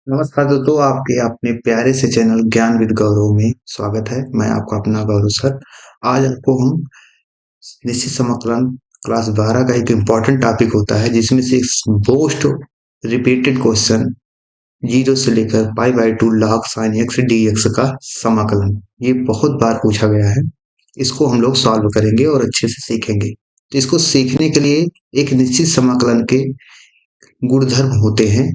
नमस्कार दोस्तों, आपके अपने प्यारे से चैनल ज्ञान विद गौरव में स्वागत है। मैं आपका अपना गौरव सर। आज आपको हम निश्चित समाकलन क्लास 12 का एक इम्पॉर्टेंट टॉपिक होता है, जिसमें से मोस्ट रिपीटेड क्वेश्चन जीरो से लेकर pi by two log sign X D x का समाकलन, ये बहुत बार पूछा गया है। इसको हम लोग सॉल्व करेंगे और अच्छे से सीखेंगे। तो इसको सीखने के लिए एक निश्चित समाकलन के गुणधर्म होते हैं,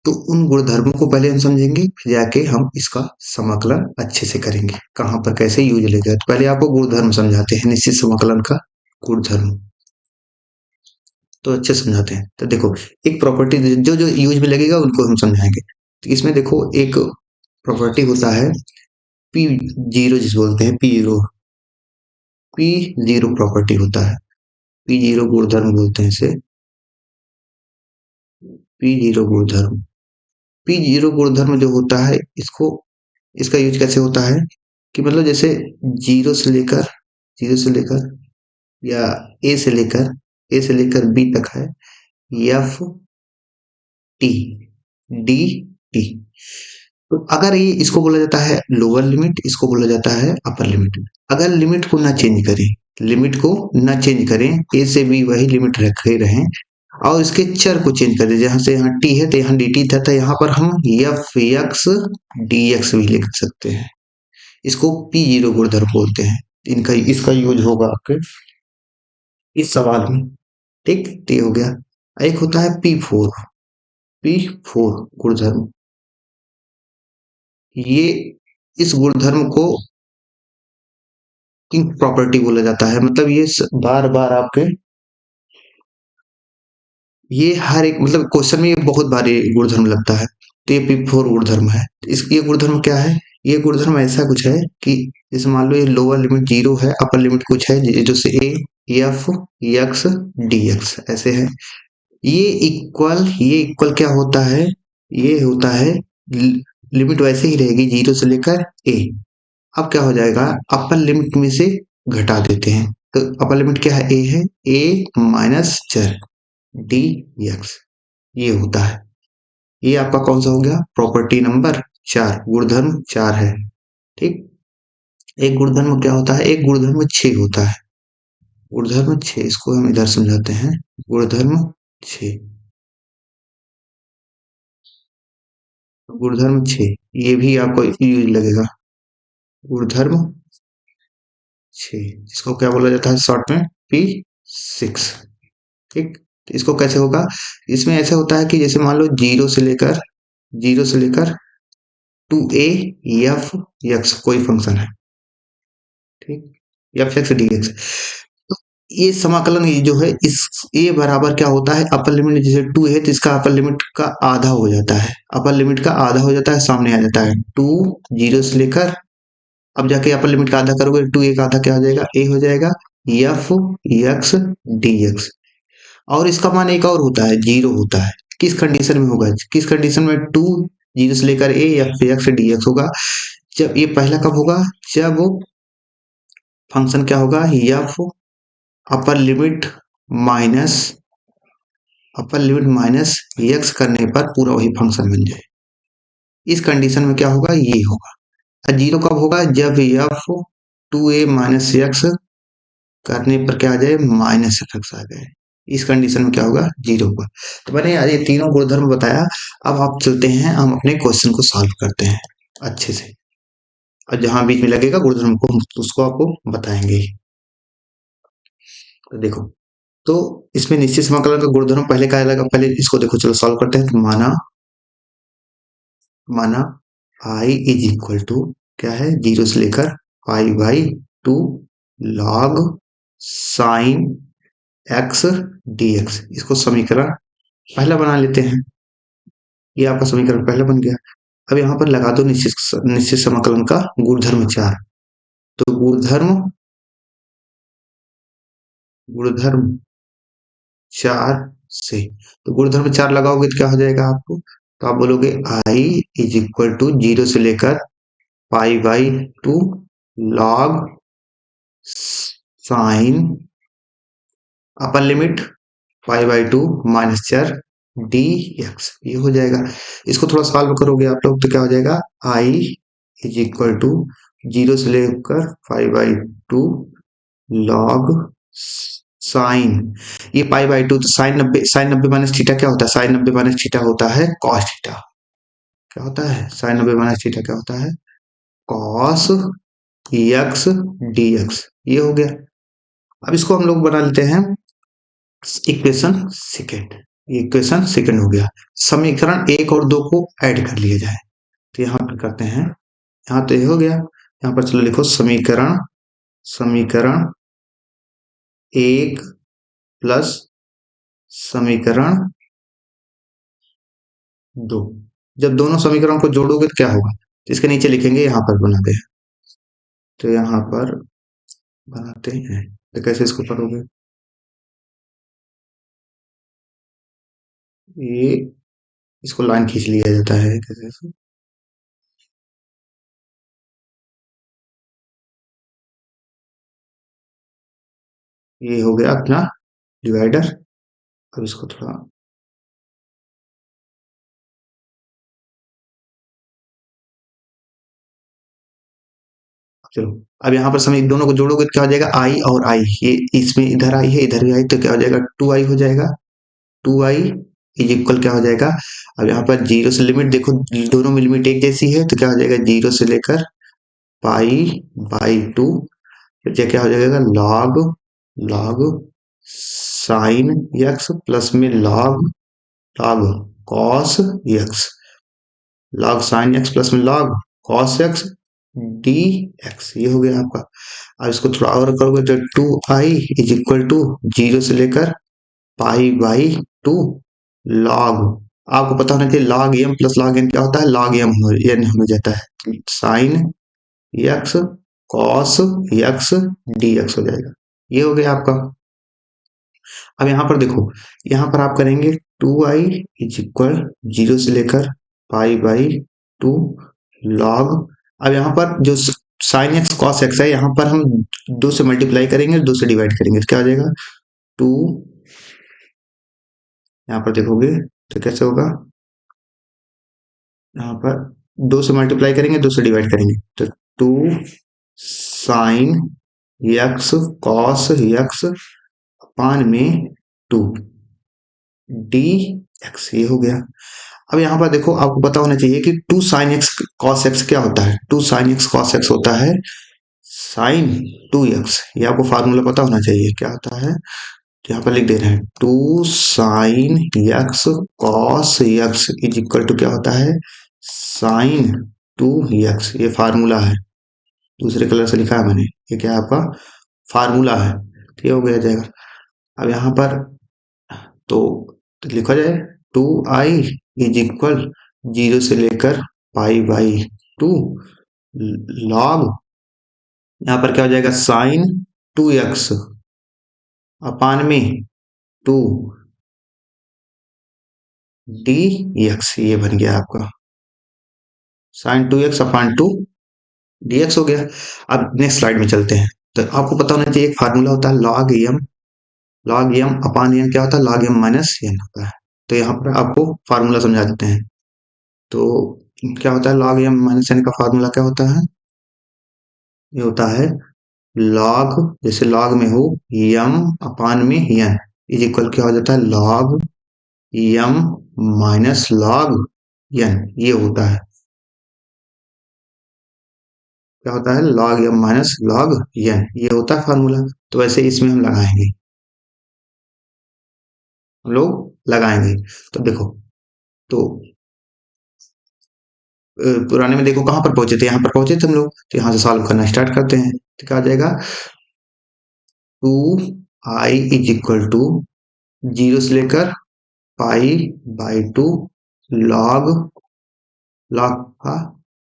तो उन गुणधर्मों को पहले हम समझेंगे, फिर जाके हम इसका समाकलन अच्छे से करेंगे, कहाँ पर कैसे यूज लेगा। तो पहले आपको गुणधर्म समझाते हैं, निश्चित समाकलन का गुणधर्म तो अच्छे समझाते हैं। तो देखो, एक प्रॉपर्टी जो जो यूज में लगेगा उनको हम समझाएंगे। तो इसमें देखो, एक प्रॉपर्टी होता है पी जीरो, जिस बोलते हैं पी जीरो प्रॉपर्टी होता है। पी जीरो गुणधर्म बोलते हैं इसे, पी जीरो गुणधर्म। पी जीरो गुणधर्म जो होता है, इसको इसका यूज कैसे होता है कि मतलब जैसे जीरो से लेकर जीरो से लेकर या ए से लेकर बी तक है, एफ टी डी टी। तो अगर ये इसको बोला जाता है लोअर लिमिट, इसको बोला जाता है अपर लिमिट। अगर लिमिट को ना चेंज करें, लिमिट को ना चेंज करें, ए से बी वही लिमिट रखे रहें, और इसके चर को चेंज कर दे, जहां से यहाँ टी है तो यहाँ डी टी था, तो यहाँ पर हम एफ एक्स डी एक्स भी लिख सकते हैं। इसको पी जीरो गुणधर्म बोलते हैं। इनका इसका यूज होगा आपके इस सवाल में। ठीक, तो ये हो गया। एक होता है पी फोर गुणधर्म। ये इस गुणधर्म को किंग प्रॉपर्टी बोला जाता है। मतलब ये बार बार आपके ये हर एक मतलब क्वेश्चन में ये बहुत बार ये गुणधर्म लगता है। तो ये पी फोर गुणधर्म है। तो इस ये गुणधर्म क्या है? ये गुणधर्म ऐसा कुछ है कि जैसे मान लो ये लोअर लिमिट जीरो है, अपर लिमिट कुछ है जो से A F x D x ऐसे है। ये इक्वल क्या होता है? ये होता है लिमिट वैसे ही रहेगी जीरो से लेकर ए। अब क्या हो जाएगा, अपर लिमिट में से घटा देते हैं। तो अपर लिमिट क्या है? ए है, ए माइनस चर डी एक्स, ये होता है। ये आपका कौन सा हो गया? प्रॉपर्टी नंबर 4, गुणधर्म 4 है। ठीक। एक गुणधर्म क्या होता है? एक गुणधर्म 6 होता है। गुणधर्म 6, इसको हम इधर समझाते हैं। गुणधर्म 6, गुणधर्म 6, ये भी आपको यूज लगेगा। गुणधर्म 6, इसको क्या बोला जाता है शॉर्ट में? पी 6। ठीक। तो इसको कैसे होगा? इसमें ऐसा होता है कि जैसे मान लो जीरो से लेकर टू ए एफ एक्स कोई फंक्शन है। ठीक, एफ एक्स डी एक्स। तो ये समाकलन ये जो है, इस ए बराबर क्या होता है? अपर लिमिट जैसे टू है तो इसका अपर लिमिट का आधा हो जाता है। अपर लिमिट का आधा हो जाता है, सामने आ जाता है टू जीरो से लेकर, अब जाके अपर लिमिट का आधा करोगे टू ए का आधा क्या हो जाएगा? ए हो जाएगा, एफ एक्स डी एक्स। और इसका मान एक और होता है, जीरो होता है। किस कंडीशन में होगा? किस कंडीशन में? टू जीरो से लेकर A F x D x होगा। जब ये पहला कब होगा? जब वो फंक्शन क्या होगा? F upper limit minus x करने पर पूरा वही फंक्शन बन जाए। इस कंडीशन में क्या होगा? ये होगा। और जीरो कब होगा? जब एफ टू ए माइनस एक्स करने पर क्या आ जाए? माइनस एक्स आ जाए। इस कंडीशन में क्या होगा? जीरो होगा। तो मैंने आज ये तीनों गुणधर्म बताया। अब आप चलते हैं, हम अपने क्वेश्चन को सॉल्व करते हैं अच्छे से, और जहां बीच में लगेगा गुणधर्म को हम उसको आपको बताएंगे। तो देखो, तो इसमें निश्चित समाकलन का गुणधर्म पहले क्या लगा, पहले इसको देखो, चलो सॉल्व करते हैं। तो माना आई इज इक्वल टू क्या है? जीरो से लेकर pi by two log sine X D x. इसको समीकरण पहला बना लेते हैं। ये आपका समीकरण पहला बन गया। अब यहाँ पर लगा दो निश्चित समाकलन का गुणधर्म 4। तो गुणधर्म गुणधर्म 4 से, तो गुणधर्म 4 लगाओगे तो क्या हो जाएगा आपको? तो आप बोलोगे आई इज इक्वल टू जीरो से लेकर pi by two log sign upper limit pi by two minus 4 D X, ये हो जाएगा। इसको थोड़ा सॉल्व करोगे आप लोग तो क्या हो जाएगा, आई इज इक्वल टू 0 से लेकर 5/2 लॉग साइन, ये पाई/2 तो साइन 90 माइनस थीटा क्या होता है, साइन 90 माइनस थीटा होता है कॉस थीटा। क्या होता है साइन 90 माइनस थीटा, क्या होता है कॉस एक्स डी एक्स, ये हो गया। अब इसको हम लोग बना लेते हैं इक्वेशन सेकेंड, ये इक्वेशन सेकेंड हो गया। समीकरण एक और दो को ऐड कर लिया जाए, तो यहाँ पर करते हैं, यहाँ तो ये हो गया, यहाँ पर चलो लिखो समीकरण, समीकरण एक प्लस समीकरण दो, जब दोनों समीकरण को जोड़ोगे तो क्या होगा, तो इसके नीचे लिखेंगे, यहाँ पर बनाते हैं, तो यहाँ पर बनाते हैं, तो कैसे इसको करोगे, ये इसको लाइन खींच लिया जाता है कैसे से? ये हो गया अपना डिवाइडर। अब इसको थोड़ा, चलो अब यहाँ पर समय दोनों को जोड़ोगे तो क्या हो जाएगा, आई और आई, ये इसमें इधर आई है इधर भी आई, तो क्या हो जाएगा 2i हो जाएगा, 2i इज इक्वल क्या हो जाएगा, अब यहाँ पर जीरो से लिमिट देखो, दोनों में लिमिट एक जैसी है, तो क्या हो जाएगा जीरो से लेकर पाई/2, फिर क्या हो जाएगा log, log sine X plus में log, log cos X, log sine X plus में log cos x D X, ये हो गया आपका। अब इसको थोड़ा और करोगे तो 2i इज इक्वल टू 0 से लेकर पाई/2 लॉग, आपको पता होना चाहिए log m plus log n क्या होता है, लॉग एम एन हो जाता है, sine x cos x D x हो जाएगा, ये हो गया आपका। अब यहाँ पर देखो, यहाँ पर आप करेंगे 2i इज इक्वल 0 से लेकर पाई/2 लॉग, अब यहाँ पर जो साइन एक्स कॉस एक्स है, यहाँ पर हम 2 से मल्टीप्लाई करेंगे, 2 से डिवाइड करेंगे, तो क्या हो जाएगा 2, यहाँ पर देखोगे तो कैसे होगा, यहाँ पर 2 से मल्टीप्लाई करेंगे 2 से डिवाइड करेंगे, तो 2 साइन एक्स कॉस एक्स अपान में 2 डी एक्स, ये हो गया। अब यहाँ पर देखो, आपको पता होना चाहिए कि 2 साइन एक्स कॉस एक्स क्या होता है, 2 साइन एक्स कॉस एक्स होता है साइन 2x, ये आपको फार्मूला पता होना चाहिए क्या होता है, तो यहाँ पर लिख दे रहे हैं 2 sine x cos x is equal to क्या होता है साइन 2x, ये फार्मूला है, दूसरे कलर से लिखा है मैंने, ये क्या है आपका फार्मूला है, तो ये हो गया जाएगा। अब यहाँ पर तो लिखा जाए 2i इज इक्वल 0 से लेकर पाई/2 लॉग, यहाँ पर क्या हो जाएगा साइन 2x अपान में 2 डी एक्स, ये बन गया आपका साइन 2x अपान 2 dx हो गया। अब नेक्स्ट स्लाइड में चलते हैं, तो आपको पता होना चाहिए एक फार्मूला होता है लॉग एम, लॉग एम अपान एन क्या होता है, लॉग एम माइनस एन होता है, तो यहाँ पर आपको फार्मूला समझा देते हैं। तो क्या होता है लॉग एम माइनस एन का फार्मूला क्या होता है, ये होता है लॉग, जैसे लॉग में हो एम अपान में एन इज इक्वल क्या हो जाता है log m minus log n, ये होता है, क्या होता है log m minus log n, ये होता है फार्मूला। तो वैसे इसमें हम लगाएंगे, हम लोग लगाएंगे, तो देखो, तो पुराने में देखो कहाँ पर पहुंचे थे, यहाँ पर पहुंचे थे हम लोग, तो यहाँ से सॉल्व करना स्टार्ट करते हैं, तो क्या आ जाएगा 2i इज इक्वल टू 0 से लेकर पाई/2 लॉग, लॉग था,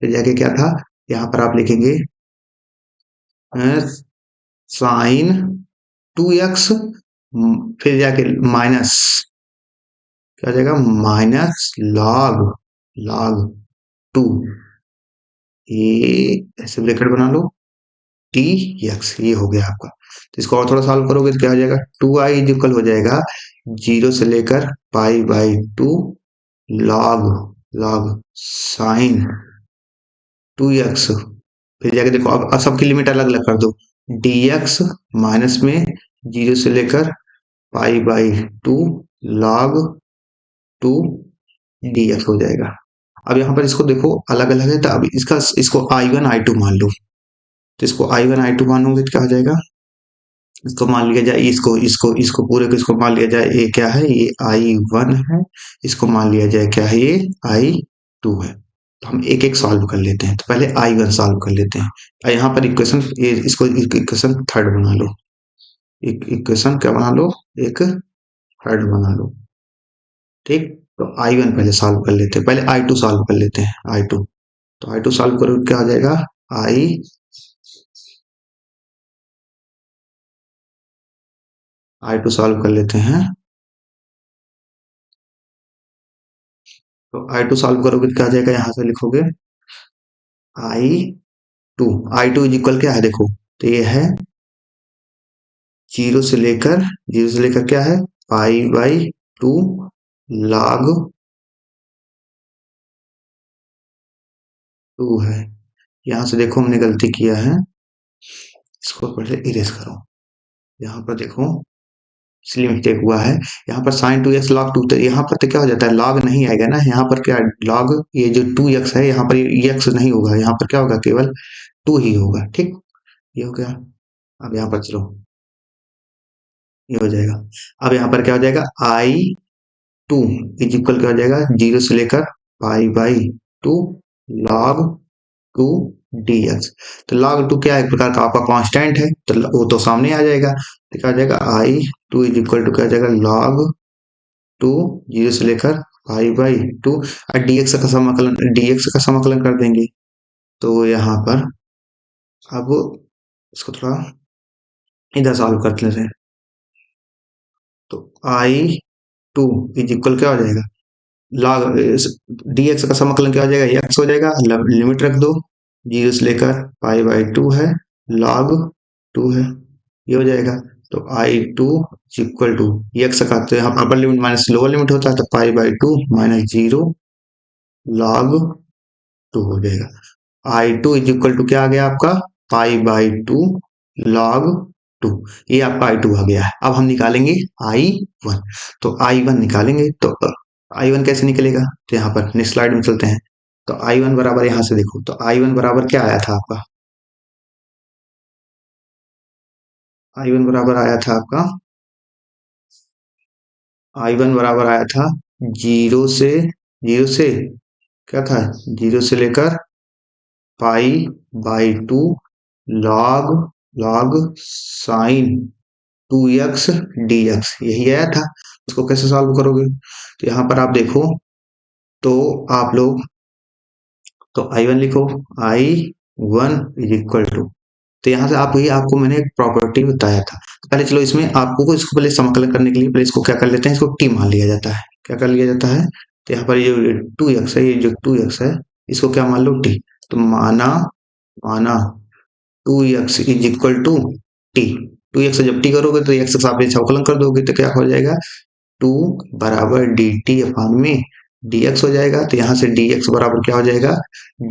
फिर जाके क्या था, यहाँ पर आप लिखेंगे साइन 2x, फिर जाके माइनस, क्या हो जाएगा माइनस लॉग, लॉग 2, ये ऐसे ब्रैकेट बना लो, टी एक्स, ये हो गया आपका। तो इसको और थोड़ा सॉल्व करोगे तो क्या हो जाएगा, 2i इक्वल हो जाएगा 0 से लेकर पाई by 2 log log sine 2x। फिर जाके देखो, अब सबकी लिमिट अलग अलग कर दो, dx माइनस में 0 से लेकर पाई बाई 2 लॉग 2 dx हो जाएगा। अब यहाँ पर इसको देखो अलग अलग है, तो अब इसको i1 i2 मान लो। तो इसको i1 i2 मानोगे तो क्या हो जाएगा, इसको मान लिया जाए, इसको इसको इसको पूरे को इसको मान लिया जाए, ये क्या है, ये i1 है। इसको मान लिया जाए क्या है, ये i2 है। तो हम एक एक सॉल्व कर लेते हैं। तो पहले i1 सॉल्व कर लेते हैं। यहाँ पर इक्वेशन, इसको इक्वेशन थर्ड बना लो, एक इक्वेशन क्या बना लो, एक थर्ड बना लो, ठीक। तो i1 पहले सॉल्व कर लेते हैं, पहले i2 सॉल्व कर लेते हैं, i2। तो i2 सॉल्व करो क्या हो जाएगा, i2 सॉल्व कर लेते हैं। तो i2 सॉल्व करोगे तो क्या आ जाएगा, यहां से लिखोगे i2, i2 इज इक्वल क्या है देखो, तो ये है 0 से लेकर क्या है, पाई बाई 2 लॉग 2 है। यहां से देखो हमने गलती किया है, इसको पहले इरेज करो। यहाँ पर देखो इसलिए मिस्टेक हुआ है, यहाँ पर साइन 2x लॉग 2, तो यहाँ पर तो क्या हो जाता है, लॉग नहीं आएगा ना, यहाँ पर क्या लॉग, ये जो 2x है यहाँ पर ये x नहीं होगा, यहाँ पर क्या होगा, केवल 2 ही होगा, ठीक। ये हो गया। अब यहाँ पर चलो, ये हो जाएगा। अब यहाँ पर क्या हो जाएगा, i2 इज इक्वल क्या हो जाएगा, 0 से लेकर पाई बाई 2 लॉग 2 dx। तो log 2 क्या है, एक प्रकार का आपका कांस्टेंट है, तो वो तो सामने आ जाएगा। तो क्या हो जाएगा, i2 इज इक्वल टू क्या हो जाएगा, log 2 0 से लेकर पाई बाई 2, और dx का समाकलन कर देंगे। तो यहाँ पर अब इसको थोड़ा इधर सॉल्व कर लेते हैं। तो i2 इज इक्वल क्या हो जाएगा, लॉग dx का समाकलन क्या हो जाएगा, x हो जाएगा। लिमिट रख दो, 0 से लेकर पाई बाई 2 है, log 2 है, ये हो जाएगा। तो i2 इक्वल टू x का, तो यहाँ upper limit minus lower limit होता है, तो पाई बाई 2 माइनस 0 log 2 हो जाएगा। i2 इज इक्वल टू क्या आ गया आपका, पाई बाई 2 log 2, ये आपका i2 आ गया है। अब हम निकालेंगे i1। तो i1 निकालेंगे, तो i1 कैसे निकलेगा, तो यहाँ पर नेक्स्ट स्लाइड में चलते हैं। तो i1 बराबर, यहाँ से देखो, तो i1 बराबर क्या आया था आपका, i1 बराबर आया था आपका, i1 बराबर आया था 0 से क्या था, 0 से लेकर पाई by 2 log log sine 2x dx, यही आया था। इसको कैसे सॉल्व करोगे, तो यहाँ पर आप देखो, तो आप लोग, तो i1 लिखो, i1 इज इक्वल टू, तो यहाँ से आप, ये आपको मैंने एक प्रॉपर्टी बताया था। तो पहले चलो इसमें आपको इसको पहले समाकलन करने के लिए पहले इसको क्या कर लेते हैं, इसको t मान लिया जाता है। क्या कर लिया जाता है, तो यहाँ पर ये 2x है, ये जो 2x है इसको क्या मान लो, t। तो माना माना 2x is equal to t। 2x से जब t करोगे तो x के सापेक्ष अवकलन कर दोगे, तो क्या हो जाएगा, 2 बराबर dt अपान में dx हो जाएगा। तो यहाँ से dx बराबर क्या हो जाएगा,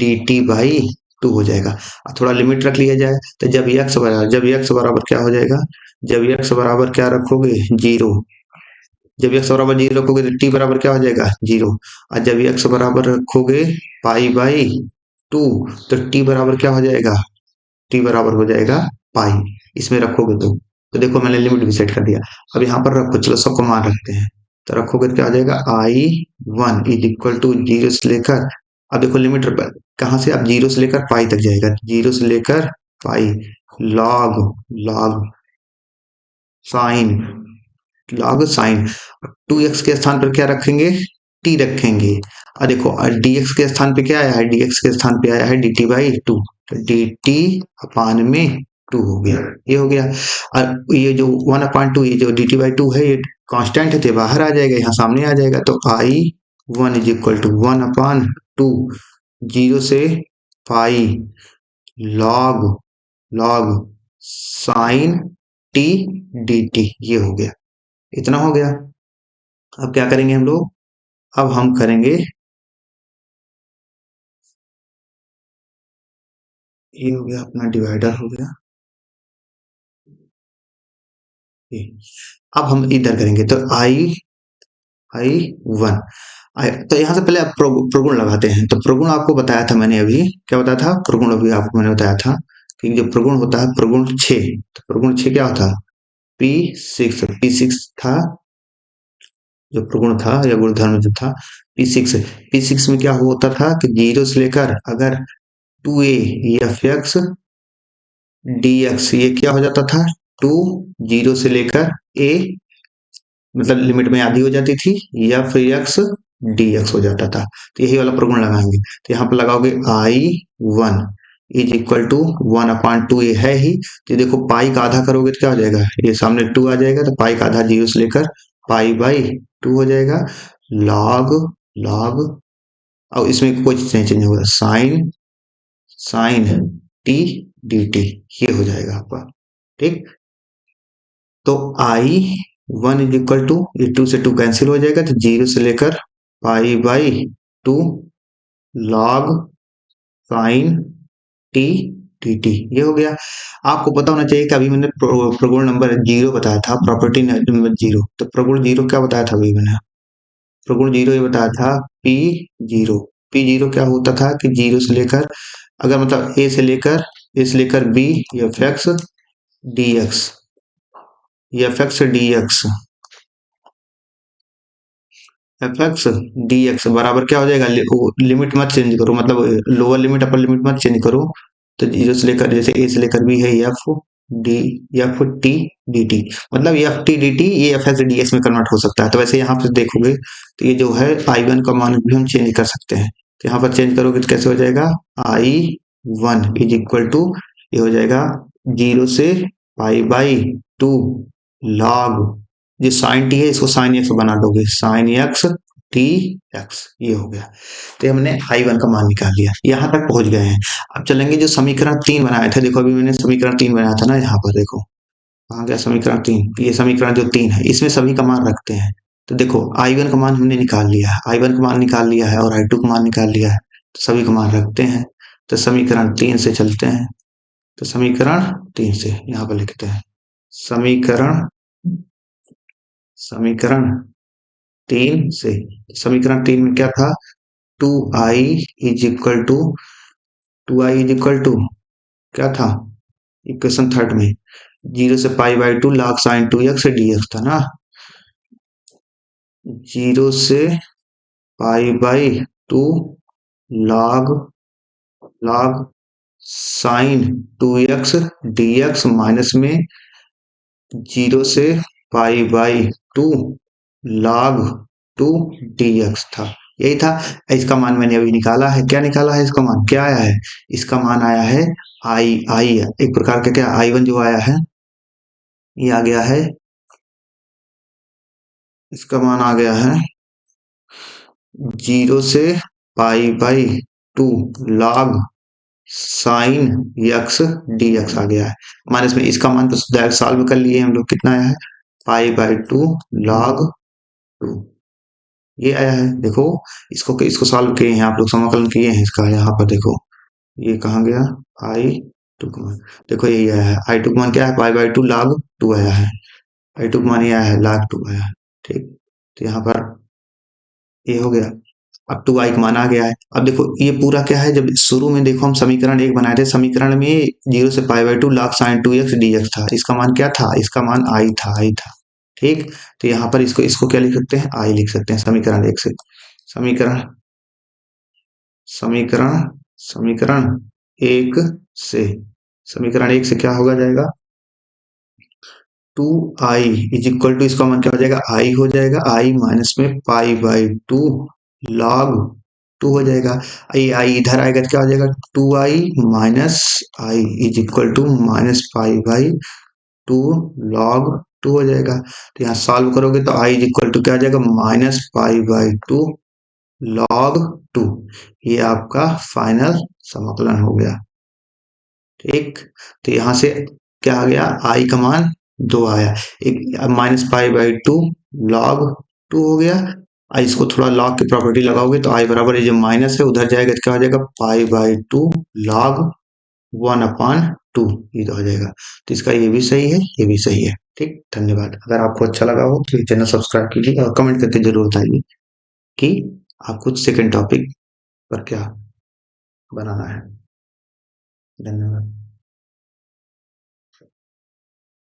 dt बाई 2 हो जाएगा। थोड़ा लिमिट रख लिया जाए, तो जब x बराबर क्या हो जाएगा, जब x बराबर क्या रखोगे, 0, जब x बराबर 0 रखोगे तो t बराबर क्या हो जाएगा, 0। और जब x बराबर रखोगे पाई बाई 2, तो t बराबर क्या हो जाएगा, t बराबर हो जाएगा पाई, इसमें रखोगे तो देखो मैंने लिमिट भी सेट कर दिया। अब यहाँ पर रखो, चलो सबको मान रखते हैं, तो रखोगे तो क्या हो जाएगा, i1 इज इक्वल टू 0 से लेकर, अब देखो लिमिट कहाँ से, अब 0 से लेकर पाई तक जाएगा, 0 से लेकर pi log log sign log sine 2x के स्थान पर क्या रखेंगे, t रखेंगे। और देखो dx के स्थान पे क्या आया है, dx के स्थान पे आया है dt बाई 2, तो dt अपान में 2 हो गया, ये हो गया। और ये जो 1/2, ये जो dt बाई 2 है, ये कांस्टेंट है, तो बाहर आ जाएगा, यहाँ सामने आ जाएगा। तो i1 इज इक्वल टू 1/2, 0 से pi log log sign t d t, ये हो गया, इतना हो गया। अब क्या करेंगे हम लोग, अब हम करेंगे, ये हो गया अपना डिवाइडर हो गया ये। अब हम इधर करेंगे तो आई आई वन, तो यहाँ से पहले आप प्रगुण लगाते हैं। तो प्रगुण आपको बताया था मैंने अभी, क्या बताया था प्रगुण, अभी आपको मैंने बताया था कि जो प्रगुण होता है प्रगुण 6, तो प्रगुण 6 क्या होता है, P6 था, जो प्रगुण था या गुणधर्म जो था P6, P6 में क्या होता था कि जीरो से लेकर अगर 2a F x D X, ये क्या हो जाता था, टू जीरो से लेकर a, मतलब लिमिट में आधी हो जाती थी, या फिर एक्स डी एक्स हो जाता था। तो यही वाला प्रगुण लगाएंगे, तो यहाँ पर लगाओगे I one is equal to 1/2, ये है ही। तो देखो पाई का आधा करोगे तो क्या हो जाएगा, ये सामने 2 आ जाएगा, तो पाई का आधा जीरो से लेकर पाई बाई 2 हो जाएगा, लॉग लॉग, और इसमें कोई चीज नहीं चेंज होगा, sine sine t d t, ये हो जाएगा आपका। ठीक, तो I one is equal to, ये 2 से 2 कैंसिल हो जाएगा, तो जीरो से लेकर पाई by 2 log sign T T T, ये हो गया। आपको पता होना चाहिए कि अभी मैंने प्रगुण नंबर जीरो बताया था, प्रॉपर्टी नंबर जीरो, तो प्रगुण जीरो क्या बताया था अभी मैंने, प्रगुण जीरो ये बताया था P0। P0 क्या होता था कि जीरो से लेकर अगर मतलब ए से लेकर b f x D x, f x D x, f x D x बराबर क्या हो जाएगा, लिमिट मत चेंज करो, मतलब लोअर लिमिट अपर लिमिट मत चेंज करो। तो जीरो से लेकर, जैसे ए से लेकर बी है F D, F T d T, मतलब एफ टी डी टी ये एफ एक्स डी एक्स में कन्वर्ट हो सकता है। तो वैसे यहाँ पे देखोगे तो ये जो है आई वन का मान भी हम चेंज कर सकते हैं। तो यहाँ पर चेंज करोगे तो कैसे हो जाएगा, I one is equal to, ये हो जाएगा जीरो से पाई बाई 2 लॉग, जो साइन टी है इसको साइन एक्स बना दोगे, साइन एक्स टी एक्स, ये हो गया। तो हमने आई वन का मान निकाल लिया, यहाँ तक पहुंच गए हैं। अब चलेंगे जो समीकरण 3 बनाया था, देखो अभी मैंने समीकरण 3 बनाया था ना, यहाँ पर देखो कहाँ गया समीकरण 3, ये समीकरण जो 3 है इसमें सभी का मान रखते हैं। तो देखो आई वन का मान हमने निकाल लिया है, आई वन का मान निकाल लिया है और आई टू का मान निकाल लिया है, तो सभी का मान रखते हैं। तो समीकरण 3 से चलते हैं, तो समीकरण 3 से यहाँ पर लिखते हैं, समीकरण समीकरण 3 से, समीकरण 3 में क्या था, two I is equal to, two I is equal to क्या था, इक्वेशन थर्ड में जीरो से pi by 2 log sine 2x d x था ना, जीरो से pi by 2 log log sine 2x d x minus में जीरो से pi by 2 log 2 d x था, यही था। इसका मान मैंने अभी निकाला है, क्या निकाला है, इसका मान क्या आया है, इसका मान आया है आई आई, एक प्रकार का क्या आई वन जो आया है, ये आ गया है, इसका मान आ गया है जीरो से pi by 2 log sine X D X आ गया है, माइनस में इसका मान तो डायरेक्ट सॉल्व कर लिए हम लोग, कितना आया है पाई बाई 2 लॉग 2, ये आया है। देखो इसको इसको सॉल्व किए हैं आप लोग, समाकलन किए हैं इसका, यहाँ पर देखो ये कहाँ गया, आई टू का मान, देखो यही आया है, आई टू का मान क्या है, पाई बाई 2 लॉग 2 आया है, आई टू का मान ये आया है लॉग 2 आया है। ठीक, तो यहाँ पर ये हो गया, अब टू आई का मान आ गया है। अब देखो ये पूरा क्या है, जब शुरू में देखो हम समीकरण 1 बनाए थे, समीकरण में जीरो से pi by 2 log sine 2x dx था, इसका मान क्या था, इसका मान आई था। ठीक, तो यहाँ पर इसको इसको क्या लिख सकते हैं, आई लिख सकते हैं समीकरण 1 से। समीकरण समीकरण समीकरण 1 से, समीकरण 1 से क्या होगा जाएगा, two I is equal to, इसका मान क्या हो जाएगा, आई हो जाएगा, आई माइनस में पाई बाई 2 लॉग 2 हो जाएगा, आई आई इधर आएगा तो क्या हो जाएगा, two I minus I is equal to minus pi by 2 log 2 हो जाएगा। तो यहाँ सॉल्व करोगे तो आई इज इक्वल टू क्या आ जाएगा, माइनस पाई बाई 2 लॉग 2, ये आपका फाइनल समाकलन हो गया। एक, तो यहाँ से क्या आ गया, आई का मान 2 आया। एक -π/2 log 2 हो गया। इसको थोड़ा log की प्रॉपर्टी लगाओगे तो आई बराबर, ये जो माइनस है उधर जाएगा तो क्या हो जाएगा, π/2 log 1/2, ये तो हो जाएगा। तो इसका ये भी सही है, ये भी सही है। ठीक, धन्यवाद। अगर आपको अच्छा लगा हो तो चैनल सब्सक्राइब कीजिए और कमेंट करके जरूर बताइए कि आपको सेकंड टॉपिक पर क्या बनाना है। धन्यवाद।